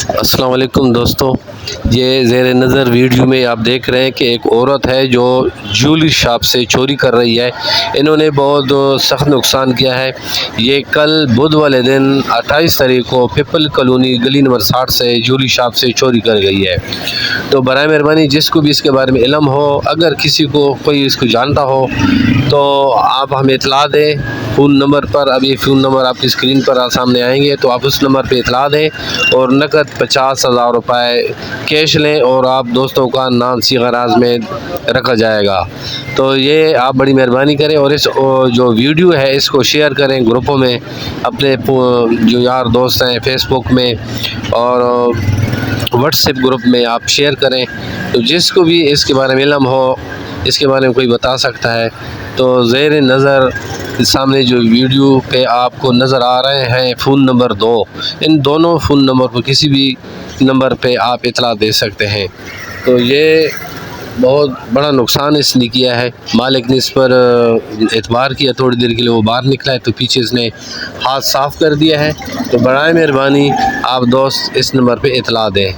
السلام علیکم دوستو، یہ زیر نظر ویڈیو میں آپ دیکھ رہے ہیں کہ ایک عورت ہے جو جیولری شاپ سے چوری کر رہی ہے۔ انہوں نے بہت سخت نقصان کیا ہے۔ یہ کل بدھ والے دن 28 تاریخ کو پیپل کالونی گلی نمبر 60 سے جیولری شاپ سے چوری کر گئی ہے۔ تو برائے مہربانی جس کو بھی اس کے بارے میں علم ہو، اگر کسی کو کوئی اس کو جانتا ہو تو آپ ہمیں اطلاع دیں فون نمبر پر۔ ابھی فون نمبر آپ کی اسکرین پر سامنے آئیں گے تو آپ اس نمبر پہ اطلاع دیں اور نقد 50,000 روپے کیش لیں اور آپ دوستوں کا نام صیغہ راز میں رکھا جائے گا۔ تو یہ آپ بڑی مہربانی کریں اور اس جو ویڈیو ہے اس کو شیئر کریں گروپوں میں، اپنے جو یار دوست ہیں فیس بک میں اور واٹس ایپ گروپ میں آپ شیئر کریں۔ تو جس کو بھی اس کے بارے میں علم ہو، اس کے بارے میں کوئی بتا سکتا ہے، تو زیر نظر سامنے جو ویڈیو پہ آپ کو نظر آ رہے ہیں فون نمبر 2، ان دونوں فون نمبر پر کسی بھی نمبر پہ آپ اطلاع دے سکتے ہیں۔ تو یہ بہت بڑا نقصان اس نے کیا ہے۔ مالک نے اس پر اعتبار کیا، تھوڑی دیر کے لیے وہ باہر نکلا ہے تو پیچھے اس نے ہاتھ صاف کر دیا ہے۔ تو برائے مہربانی آپ دوست اس نمبر پہ اطلاع دیں۔